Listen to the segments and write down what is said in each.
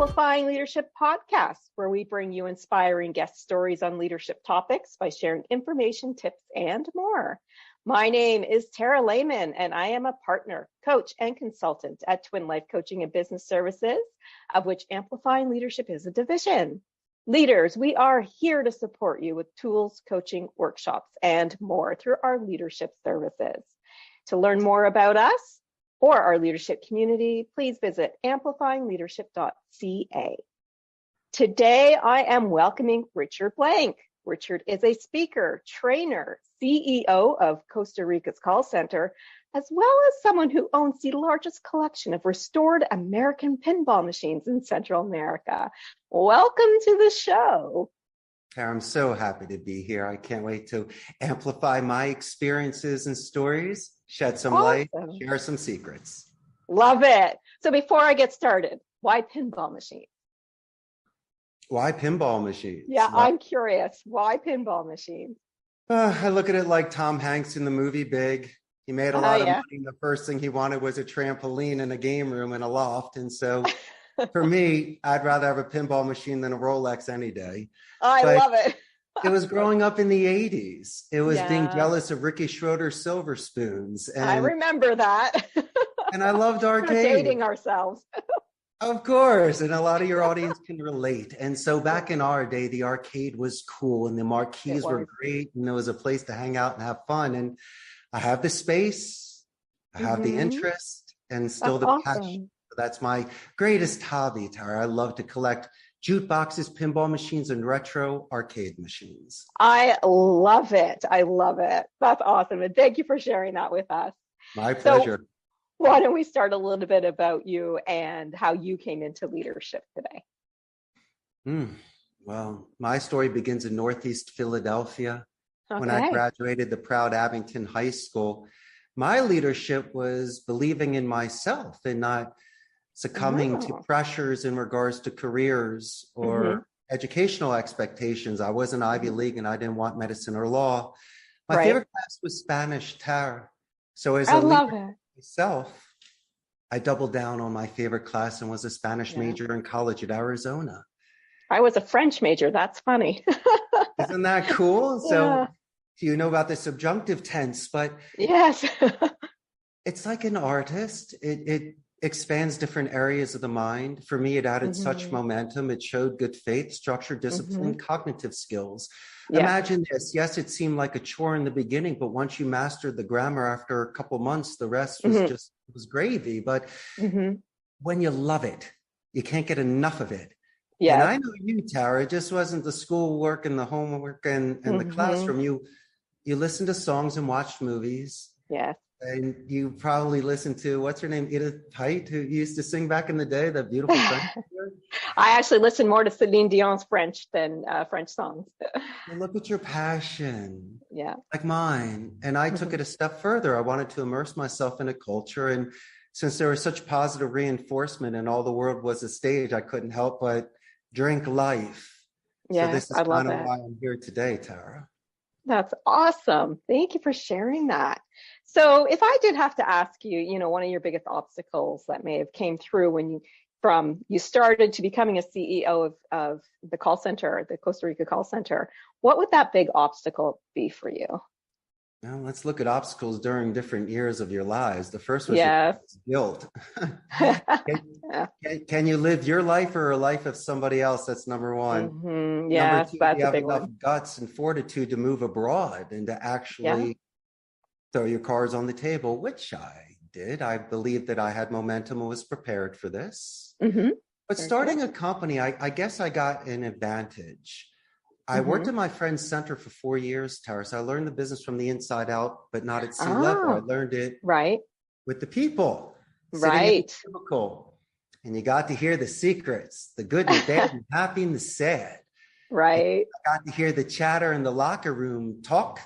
Amplifying Leadership podcast, where we bring you inspiring guest stories on leadership topics by sharing information, tips, and more. My name is Tara Lehman, and I am a partner, coach, and consultant at Twin Life Coaching and Business Services, of which Amplifying Leadership is a division. Leaders, we are here to support you with tools, coaching, workshops, and more through our leadership services. To learn more about us or our leadership community, please visit amplifyingleadership.ca. Today, I am welcoming Richard Blank. Richard is a speaker, trainer, CEO of Costa Rica's call center, as well as someone who owns the largest collection of restored American pinball machines in Central America. Welcome to the show. I'm so happy to be here. I can't wait to amplify my experiences and stories, shed some light, share some secrets. Love it. So before I get started, why pinball machines? Why pinball machines? Yeah, I'm curious. Why pinball machines? I look at it like Tom Hanks in the movie Big. He made a lot of money. The first thing he wanted was a trampoline and a game room and a loft. And so for me, I'd rather have a pinball machine than a Rolex any day. I love it. It was growing up in the 80s. It was being jealous of Ricky Schroeder's silver spoons. And I remember that. And I loved arcade. We're dating ourselves. Of course. And a lot of your audience can relate. And so back in our day, the arcade was cool and the marquees were great. And there was a place to hang out and have fun. And I have the space, I have the interest, and still the passion. That's my greatest hobby, Tara. I love to collect jukeboxes, pinball machines, and retro arcade machines. I love it. I love it. That's awesome. And thank you for sharing that with us. My pleasure. So, why don't we start a little bit about you and how you came into leadership today? Well, my story begins in Northeast Philadelphia. When I graduated the proud Abington High School, my leadership was believing in myself and not succumbing to pressures in regards to careers or educational expectations. I wasn't Ivy League and I didn't want medicine or law. My favorite class was Spanish, Tara. So as a leader myself, I doubled down on my favorite class and was a Spanish major in college at Arizona. I was a French major. That's funny. Isn't that cool? So you know about the subjunctive tense, but yes, it's like an artist. It expands different areas of the mind. For me, it added such momentum. It showed good faith, structure, discipline, cognitive skills. Imagine this. Yes, it seemed like a chore in the beginning, but once you mastered the grammar after a couple months, the rest was it was gravy. But when you love it, you can't get enough of it. Yeah. And I know you, Tara, it just wasn't the schoolwork and the homework and the classroom. You listened to songs and watched movies. Yeah. And you probably listened to, what's her name, Edith Piaf, who used to sing back in the day, that beautiful French singer. I actually listened more to Celine Dion's French than French songs. Well, look at your passion. Yeah. Like mine. And I took it a step further. I wanted to immerse myself in a culture. And since there was such positive reinforcement and all the world was a stage, I couldn't help but drink life. Yeah, so this is kind of why I'm here today, Tara. That's awesome. Thank you for sharing that. So if I did have to ask you, one of your biggest obstacles that may have came through when you started to becoming a CEO of the call center, the Costa Rica call center, what would that big obstacle be for you? Now, let's look at obstacles during different years of your lives. The first was guilt. Can you live your life or a life of somebody else? That's number one. Yes, number two, that's you have a big enough one. guts and fortitude to move abroad and to actually throw your cards on the table, which I did. I believed that I had momentum and was prepared for this. But starting a company, I guess I got an advantage. I worked at my friend's center for 4 years, Tara. So I learned the business from the inside out, but not at C-level. I learned it with the people. Cubical. And you got to hear the secrets, the good, the bad, the happy, and the sad. Right. I got to hear the chatter in the locker room talk.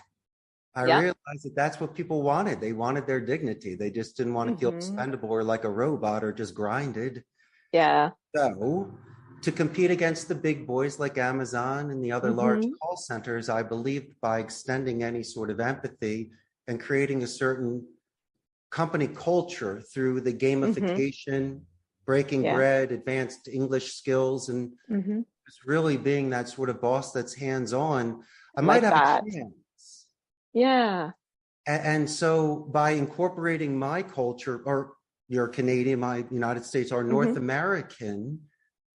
I realized that that's what people wanted. They wanted their dignity. They just didn't want to feel expendable or like a robot or just grinded. Yeah. So to compete against the big boys like Amazon and the other large call centers, I believed by extending any sort of empathy and creating a certain company culture through the gamification breaking bread, advanced English skills, and just really being that sort of boss that's hands-on. I might have a chance. Yeah. And so by incorporating my culture, or you're Canadian, my United States, our North American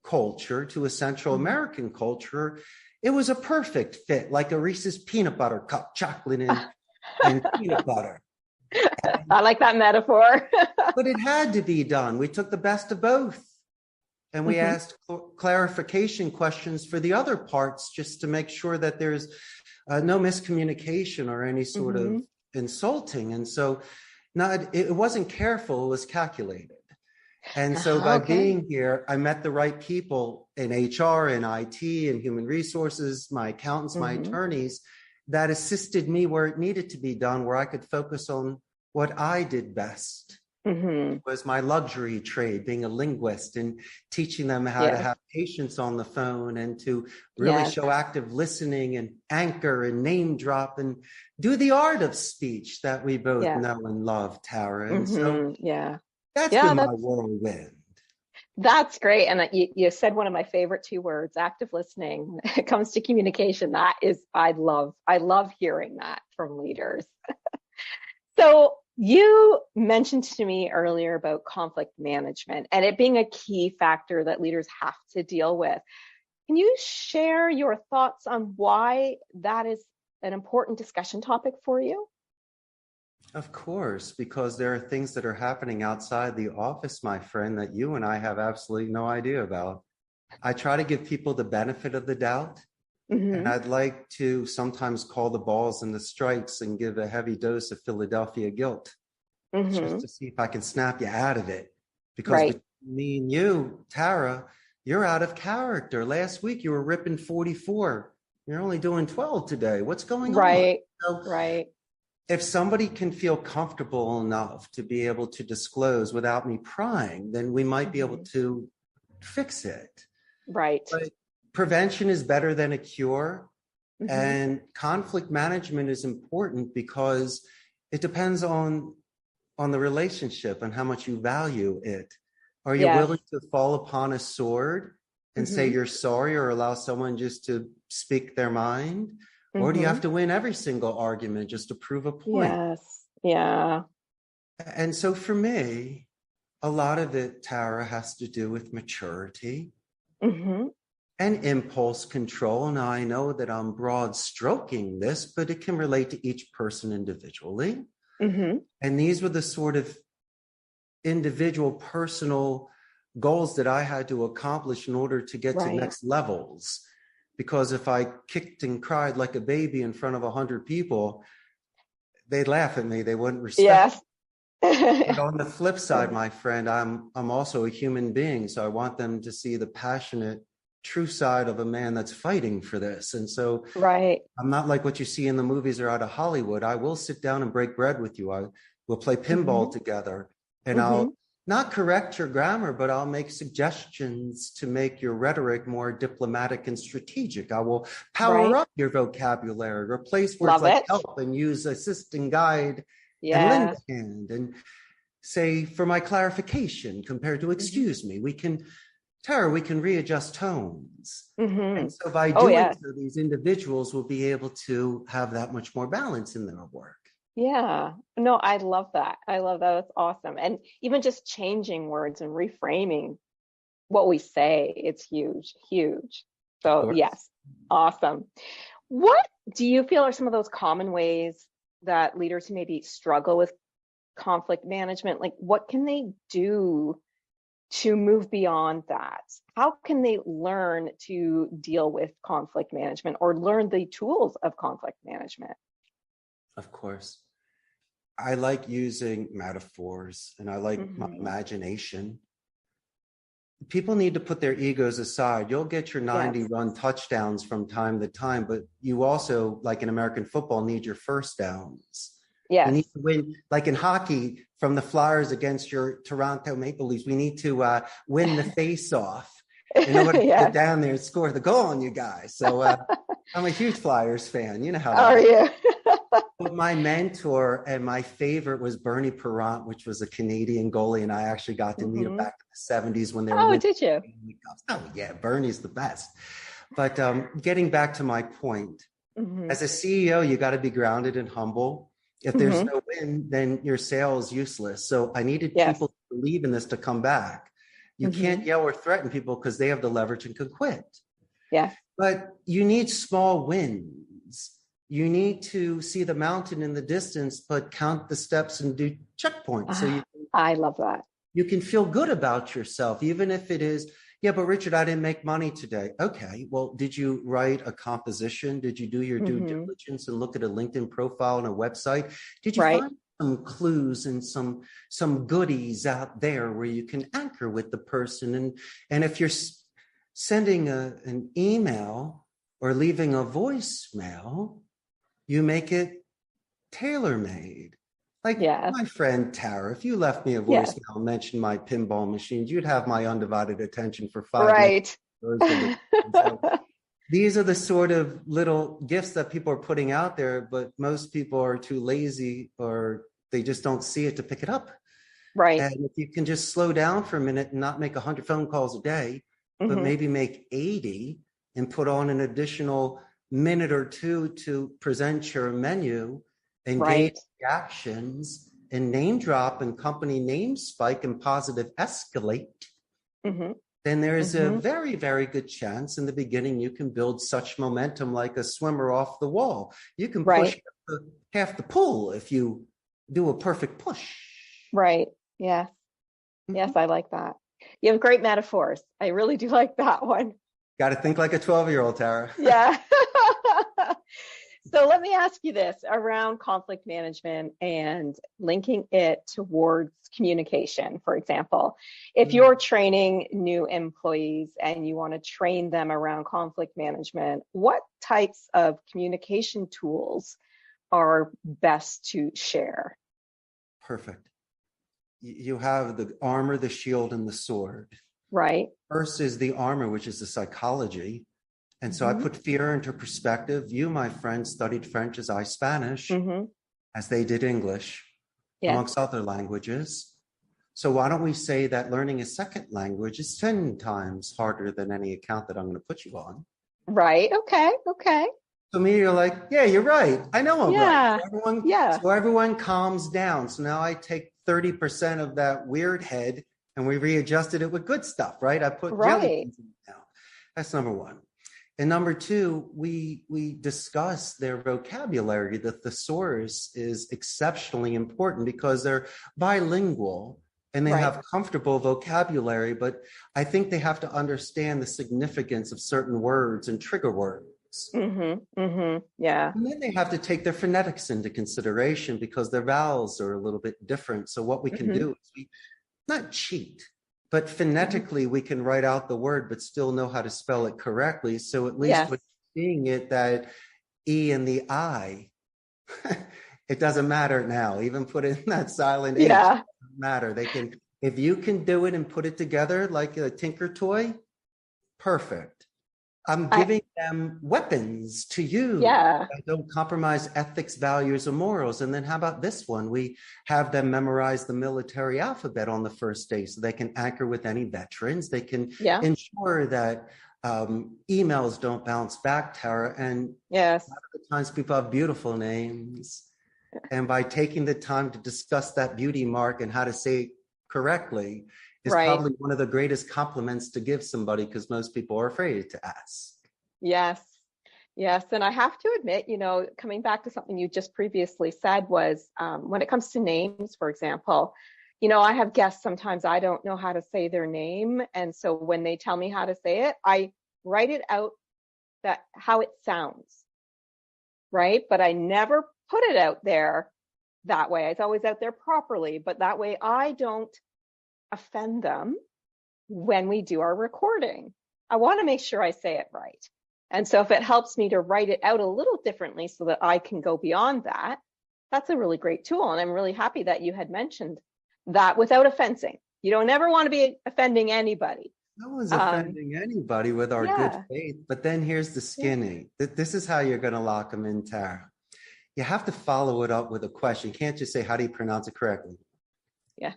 culture to a Central American culture, it was a perfect fit, like a Reese's peanut butter cup, chocolate and peanut butter. I like that metaphor. But it had to be done. We took the best of both. And we asked clarification questions for the other parts, just to make sure that there's no miscommunication or any sort of insulting. And so it wasn't careful, it was calculated. And so by being here, I met the right people in HR and IT and human resources, my accountants, my attorneys, that assisted me where it needed to be done, where I could focus on what I did best. Was my luxury trade, being a linguist and teaching them how to have patience on the phone and to really show active listening and anchor and name drop and do the art of speech that we both know and love, Tara. And so that's been my whirlwind. That's great. And you said one of my favorite two words, active listening. When it comes to communication, that is, I love hearing that from leaders. So you mentioned to me earlier about conflict management and it being a key factor that leaders have to deal with. Can you share your thoughts on why that is an important discussion topic for you? Of course, because there are things that are happening outside the office, my friend, that you and I have absolutely no idea about. I try to give people the benefit of the doubt. And I'd like to sometimes call the balls and the strikes and give a heavy dose of Philadelphia guilt, just to see if I can snap you out of it. Because between me and you, Tara, you're out of character. Last week you were ripping 44. You're only doing 12 today. What's going on? So, if somebody can feel comfortable enough to be able to disclose without me prying, then we might be able to fix it. But prevention is better than a cure. And conflict management is important because it depends on the relationship and how much you value it. Are you willing to fall upon a sword and say you're sorry, or allow someone just to speak their mind? Or do you have to win every single argument just to prove a point? And so for me, a lot of it, Tara, has to do with maturity and impulse control. Now, I know that I'm broad stroking this, but it can relate to each person individually. And these were the sort of individual personal goals that I had to accomplish in order to get to next levels. Because if I kicked and cried like a baby in front of 100 people, they'd laugh at me. They wouldn't respect me. But on the flip side, my friend, I'm also a human being. So I want them to see the passionate, true side of a man that's fighting for this. And so I'm not like what you see in the movies or out of Hollywood. I will sit down and break bread with you. I will play pinball together, and I'll not correct your grammar, but I'll make suggestions to make your rhetoric more diplomatic and strategic. I will power up your vocabulary, replace words like help and use assist and guide and lend a hand, and say, for my clarification compared to excuse me, we can readjust tones. And so by doing so, these individuals will be able to have that much more balance in their work. No, I love that. That's awesome. And even just changing words and reframing what we say, it's huge. So yes, awesome. What do you feel are some of those common ways that leaders who maybe struggle with conflict management, like what can they do to move beyond that? How can they learn to deal with conflict management or learn the tools of conflict management? Of course. I like using metaphors and I like my imagination. People need to put their egos aside. You'll get your 90-run touchdowns from time to time, but you also, like in American football, need your first downs. You need to win, like in hockey, from the Flyers against your Toronto Maple Leafs. We need to win the face-off in order to get down there and score the goal on you guys. So I'm a huge Flyers fan. You know how that are you? But my mentor and my favorite was Bernie Perrant, which was a Canadian goalie, and I actually got to meet him back in the 70s when they were. Oh, did you? Oh, yeah, Bernie's the best. But getting back to my point, as a CEO, you got to be grounded and humble. If there's no win, then your sale is useless. So I needed people to believe in this to come back. You can't yell or threaten people because they have the leverage and can quit. Yeah. But you need small wins. You need to see the mountain in the distance, but count the steps and do checkpoints. So I love that. You can feel good about yourself, even if it is, yeah, but Richard, I didn't make money today. Okay, well, did you write a composition? Did you do your due diligence and look at a LinkedIn profile and a website? Did you find some clues and some goodies out there where you can anchor with the person? And if you're sending an email or leaving a voicemail, you make it tailor-made. Like my friend Tara, if you left me a voicemail and mentioned my pinball machines, you'd have my undivided attention for 5 minutes. So these are the sort of little gifts that people are putting out there, but most people are too lazy or they just don't see it to pick it up. Right. And if you can just slow down for a minute and not make 100 phone calls a day, but maybe make 80 and put on an additional minute or two to present your menu, engage reactions, and name drop and company name spike and positive escalate, then there is a very, very good chance in the beginning you can build such momentum like a swimmer off the wall. You can push half the pool if you do a perfect push. Right. Yeah. Yes, I like that. You have great metaphors. I really do like that one. Got to think like a 12-year-old, Tara. Yeah. So let me ask you this around conflict management and linking it towards communication, for example. If you're training new employees and you want to train them around conflict management, what types of communication tools are best to share? Perfect. You have the armor, the shield, and the sword. Right. First is the armor, which is the psychology. And so I put fear into perspective. You, my friend, studied French as I Spanish, as they did English, amongst other languages. So why don't we say that learning a second language is 10 times harder than any account that I'm going to put you on? Right. Okay. So me, you're like, yeah, you're right. I know I'm right. So everyone calms down. So now I take 30% of that weird head and we readjusted it with good stuff, right? I put jelly beans in it now. That's number one. And number two, we discuss their vocabulary. The thesaurus is exceptionally important because they're bilingual and they have comfortable vocabulary, but I think they have to understand the significance of certain words and trigger words. Yeah. And then they have to take their phonetics into consideration because their vowels are a little bit different. So what we can do is we not cheat, but phonetically we can write out the word, but still know how to spell it correctly. So at least when you're seeing it, that E and the I, it doesn't matter now. Even put in that silent H, it doesn't matter. They can, if you can do it and put it together like a Tinker toy, perfect. I'm giving them weapons to use. I don't compromise ethics, values, or morals. And then how about this one? We have them memorize the military alphabet on the first day so they can anchor with any veterans. They can ensure that emails don't bounce back, Tara. And a lot of the times people have beautiful names. And by taking the time to discuss that beauty mark and how to say it correctly, is probably one of the greatest compliments to give somebody because most people are afraid to ask. Yes. And I have to admit, coming back to something you just previously said was when it comes to names, for example, I have guests, sometimes I don't know how to say their name. And so when they tell me how to say it, I write it out how it sounds. Right. But I never put it out there that way. It's always out there properly, but that way I don't offend them when we do our recording. I want to make sure I say it right. And so if it helps me to write it out a little differently so that I can go beyond that, that's a really great tool. And I'm really happy that you had mentioned that without offending. You don't ever want to be offending anybody. No one's offending anybody with our good faith. But then here's the skinny. This is how you're going to lock them in, Tara. you have to follow it up with a question. You can't just say, how do you pronounce it correctly? Yeah.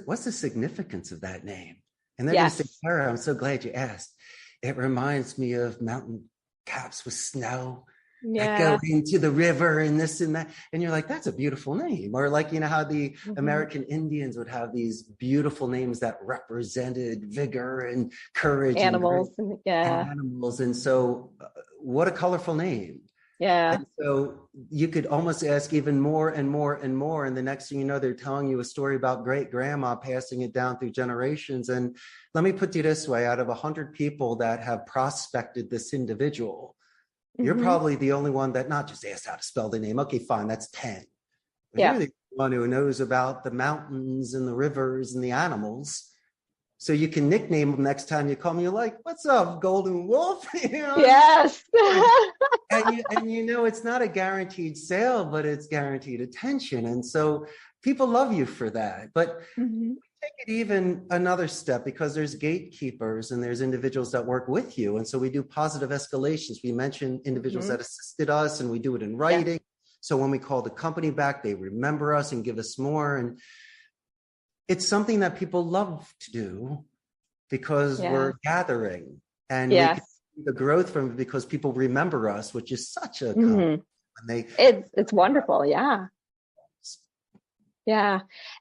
What's the significance of that name? And they're Yes. going to say, Tara, I'm so glad you asked. It reminds me of mountain caps with snow that go into the river and this and that. And you're like, that's a beautiful name. Or like, you know, how the American Indians would have these beautiful names that represented vigor and courage. Animals. And animals. And so what a colorful name. Yeah. And so you could almost ask even more and more and more. And the next thing you know, they're telling you a story about great grandma passing it down through generations. And let me put you this way, out of 100 people that have prospected this individual, you're probably the only one that not just asked how to spell the name. Okay, fine, that's 10. But you're the one who knows about the mountains and the rivers and the animals. So you can nickname them next time you call me. You're like, what's up, Golden Wolf? You know? Yes. and you know, it's not a guaranteed sale, but it's guaranteed attention. And so people love you for that. But take it even another step, because there's gatekeepers and there's individuals that work with you. And so we do positive escalations. We mention individuals that assisted us, and we do it in writing. Yeah. So when we call the company back, they remember us and give us more. And it's something that people love to do because we're gathering, and we can see the growth from it because people remember us, which is such a it's wonderful. Yeah.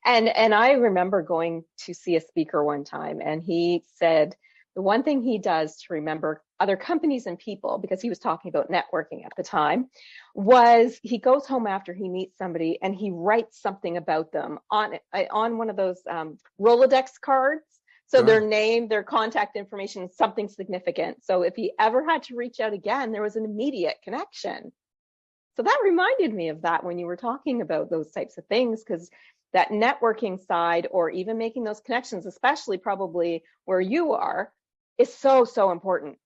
And I remember going to see a speaker one time, and he said the one thing he does to remember other companies and people, because he was talking about networking at the time, was he goes home after he meets somebody and he writes something about them on one of those Rolodex cards. So their name, their contact information, something significant. So if he ever had to reach out again, there was an immediate connection. So that reminded me of that when you were talking about those types of things, because that networking side, or even making those connections, especially probably where you are, is so, so important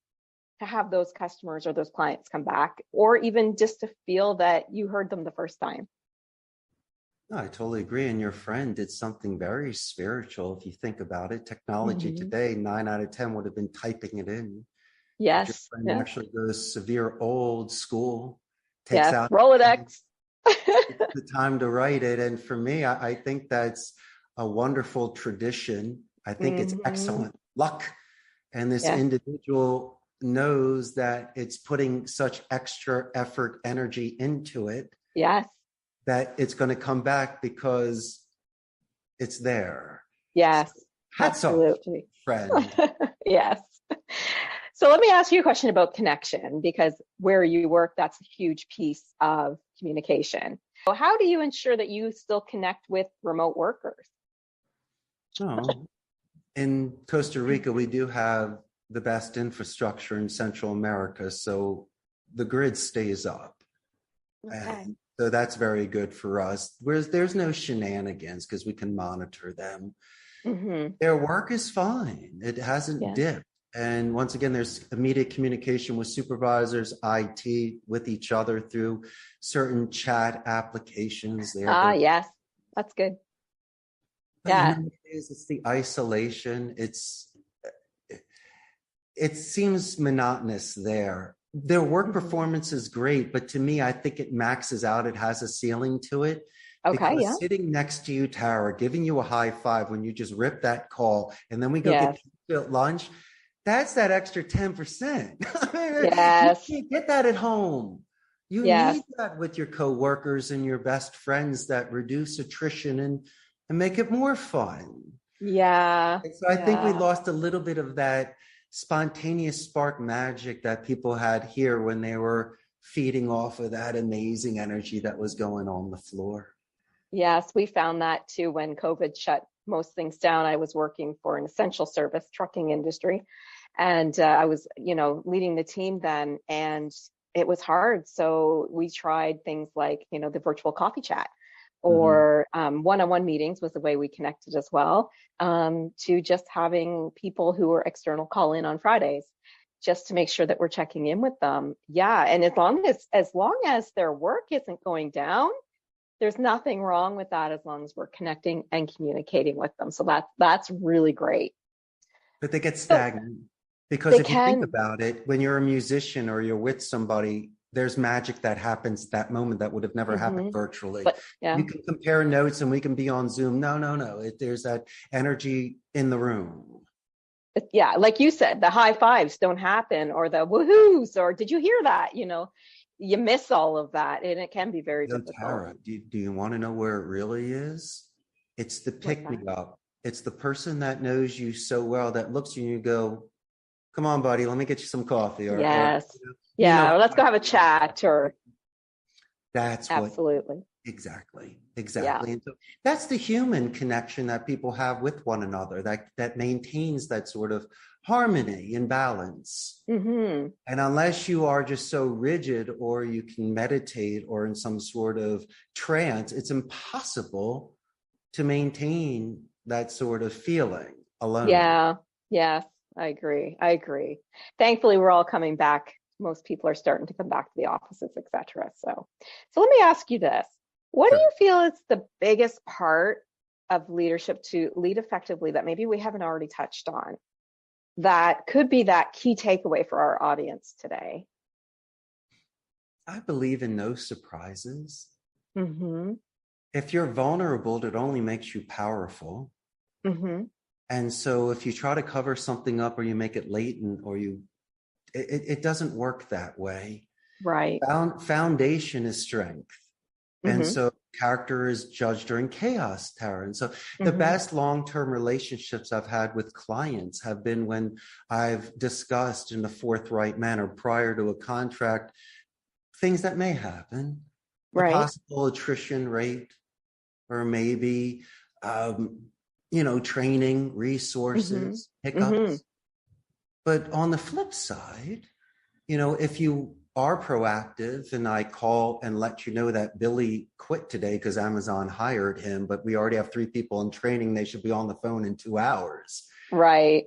to have those customers or those clients come back, or even just to feel that you heard them the first time. No, I totally agree. And your friend did something very spiritual. If you think about it, technology today, 9 out of 10 would have been typing it in. Yes. Your friend actually goes severe old school, takes out Rolodex. the time to write it. And for me, I think that's a wonderful tradition. I think it's excellent luck. And this individual knows that it's putting such extra effort, energy into it. Yes. That it's going to come back because it's there. Yes. So, hats absolutely. Off, friend. Yes. So let me ask you a question about connection, because where you work, that's a huge piece of communication. So how do you ensure that you still connect with remote workers? Oh, in Costa Rica, we do have the best infrastructure in Central America, so the grid stays up. Okay. And so that's very good for us. Whereas there's no shenanigans because we can monitor them. Their work is fine. It hasn't dipped. And once again, there's immediate communication with supervisors, IT, with each other through certain chat applications. Yes, that's good. But you know, it's the isolation. It seems monotonous there. Their work performance is great, but to me, I think it maxes out. It has a ceiling to it. Okay, because sitting next to you, Tara, giving you a high five when you just rip that call, and then we go get pizza at lunch, that's that extra 10%. Yes. You can't get that at home. You need that with your coworkers and your best friends that reduce attrition and make it more fun. Yeah. And so I think we lost a little bit of that spontaneous spark magic that people had here when they were feeding off of that amazing energy that was going on the floor. Yes, we found that too when COVID shut most things down. I was working for an essential service trucking industry, and I was, leading the team then, and it was hard. So we tried things like, the virtual coffee chat, or one-on-one meetings was the way we connected as well, to just having people who were external call in on Fridays, just to make sure that we're checking in with them. Yeah, and as long as their work isn't going down, there's nothing wrong with that, as long as we're connecting and communicating with them. So that's really great. But they get stagnant because if you think about it, when you're a musician or you're with somebody, there's magic that happens that moment that would have never happened virtually. But yeah, you can compare notes and we can be on Zoom. No. There's that energy in the room. Yeah, like you said, the high fives don't happen, or the woohoos, or did you hear that? You miss all of that, and it can be very difficult. Tara, do you want to know where it really is? It's the pick me up. It's the person that knows you so well that looks at you and you go, come on, buddy, let me get you some coffee. Yes. Or let's go have a chat. Or that's absolutely. Exactly. Yeah. And so that's the human connection that people have with one another that maintains that sort of harmony and balance. And unless you are just so rigid, or you can meditate or in some sort of trance, it's impossible to maintain that sort of feeling alone. Yeah. Yes, I agree. Thankfully, we're all coming back. Most people are starting to come back to the offices, etc. So let me ask you this. What do you feel is the biggest part of leadership to lead effectively that maybe we haven't already touched on, that could be that key takeaway for our audience today? I believe in no surprises. If you're vulnerable, it only makes you powerful. And so if you try to cover something up, or you make it latent, or it doesn't work that way. Right. Foundation is strength. And so character is judged during chaos, Tara. And so the best long-term relationships I've had with clients have been when I've discussed in a forthright manner prior to a contract things that may happen, right? Possible attrition rate, or maybe, training, resources, hiccups. But on the flip side, if you are proactive and I call and let you know that Billy quit today because Amazon hired him, but we already have 3 people in training, they should be on the phone in 2 hours. Right.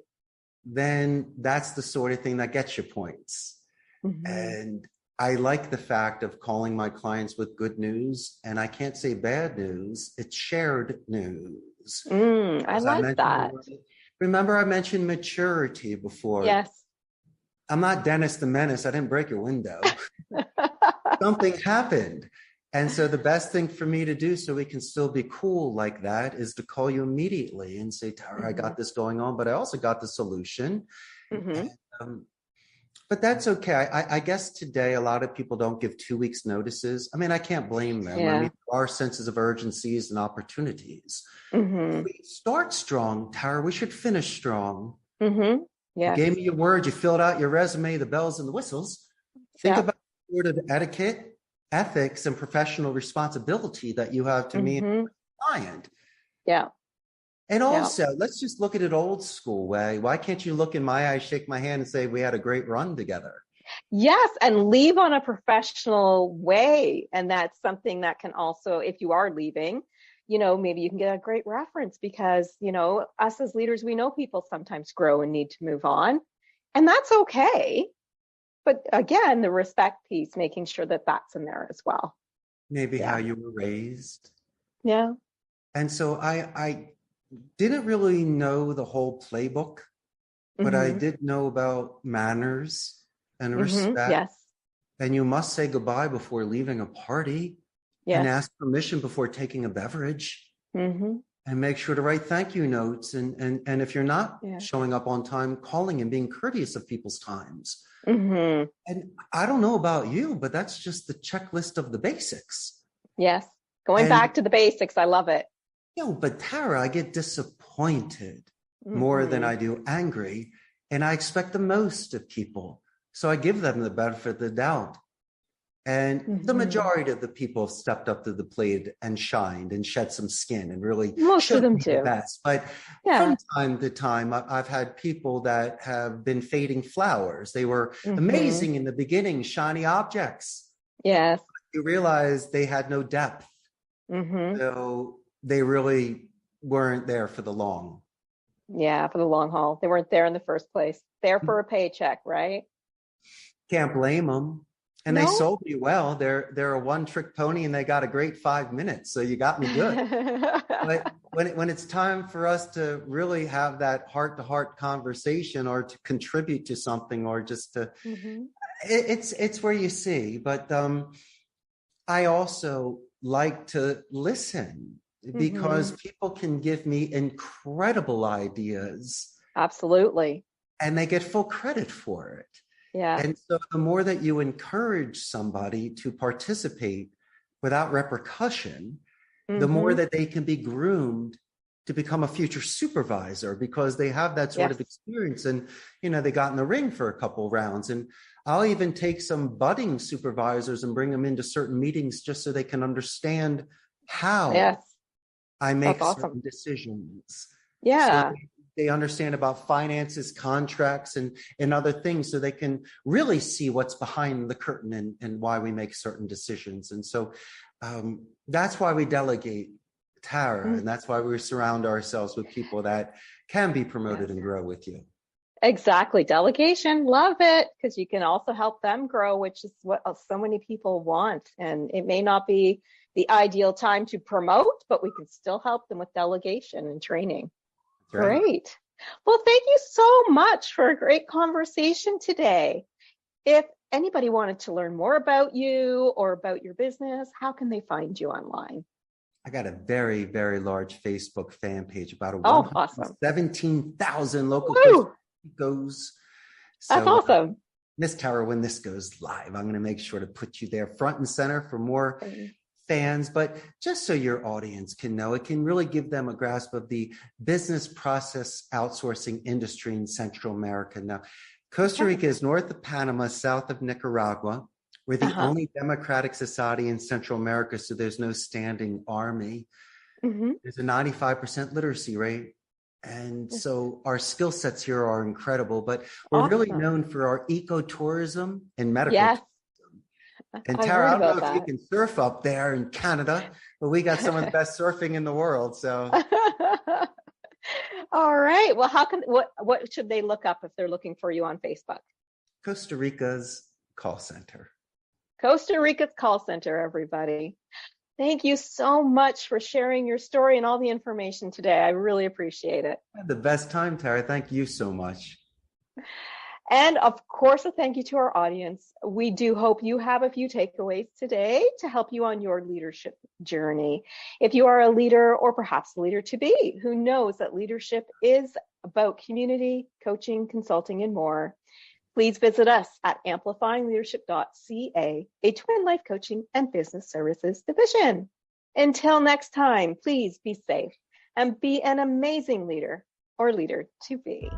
Then that's the sort of thing that gets you points. And I like the fact of calling my clients with good news, and I can't say bad news. It's shared news. I like that. Remember I mentioned maturity before. Yes. I'm not Dennis the Menace. I didn't break your window. Something happened. And so the best thing for me to do so we can still be cool like that is to call you immediately and say, Tara, I got this going on, but I also got the solution. And, but that's okay. I guess today a lot of people don't give 2 weeks notices. I mean, I can't blame them. I mean, there are senses of urgencies and opportunities. If we start strong, Tara, we should finish strong. Yeah. You gave me your word. You filled out your resume, the bells and the whistles. Think about the sort of etiquette, ethics, and professional responsibility that you have to me and client. Yeah. And also, let's just look at it old school way. Why can't you look in my eyes, shake my hand, and say we had a great run together? Yes, and leave on a professional way. And that's something that can also, if you are leaving, maybe you can get a great reference because, us as leaders, we know people sometimes grow and need to move on, and that's okay. But again, the respect piece, making sure that that's in there as well. Maybe how you were raised. Yeah. And so I didn't really know the whole playbook, but I did know about manners and respect. Yes. And you must say goodbye before leaving a party. Yes. And ask permission before taking a beverage. And make sure to write thank you notes. And if you're not showing up on time, calling and being courteous of people's times. And I don't know about you, but that's just the checklist of the basics. Yes. Going back to the basics. I love it. But Tara, I get disappointed more than I do angry. And I expect the most of people. So I give them the benefit of the doubt. And the majority of the people have stepped up to the plate and shined and shed some skin and really most of them do. The best. But from time to time, I've had people that have been fading flowers. They were amazing in the beginning, shiny objects. Yes. You realize they had no depth. So they really weren't there for the long. Yeah, for the long haul. They weren't there in the first place. There for a paycheck, right? Can't blame them. And they sold me well. They're a one-trick pony, and they got a great 5 minutes. So you got me good. But when it's time for us to really have that heart-to-heart conversation, or to contribute to something, or just to, It's where you see, but I also like to listen because people can give me incredible ideas. Absolutely. And they get full credit for it. Yeah. And so the more that you encourage somebody to participate without repercussion, the more that they can be groomed to become a future supervisor because they have that sort of experience. And, they got in the ring for a couple rounds. And I'll even take some budding supervisors and bring them into certain meetings just so they can understand how I make certain decisions. Yeah. So they understand about finances, contracts, and other things so they can really see what's behind the curtain and why we make certain decisions. And so that's why we delegate, Tara, and that's why we surround ourselves with people that can be promoted and grow with you. Exactly. Delegation. Love it. Because you can also help them grow, which is what so many people want. And it may not be the ideal time to promote, but we can still help them with delegation and training. Right. Great. Well, thank you so much for a great conversation today. If anybody wanted to learn more about you or about your business, how can they find you online? I got a very, very large Facebook fan page, about awesome. 17,000 local goes. So, that's awesome. Miss Tara, when this goes live, I'm going to make sure to put you there front and center for more fans, but just so your audience can know, it can really give them a grasp of the business process outsourcing industry in Central America. Now, Costa Rica is north of Panama, south of Nicaragua. We're the only democratic society in Central America, so there's no standing army. There's a 95% literacy rate. And so our skill sets here are incredible, but we're really known for our ecotourism and medical tourism. And Tara, I don't know if you can surf up there in Canada, but we got some of the best surfing in the world. So, all right. Well, what should they look up if they're looking for you on Facebook? Costa Rica's call center. Costa Rica's call center, everybody. Thank you so much for sharing your story and all the information today. I really appreciate it. I had the best time, Tara. Thank you so much. And of course, a thank you to our audience. We do hope you have a few takeaways today to help you on your leadership journey. If you are a leader or perhaps a leader to be who knows that leadership is about community, coaching, consulting, and more, please visit us at amplifyingleadership.ca, a twin life coaching and business services division. Until next time, please be safe and be an amazing leader or leader to be.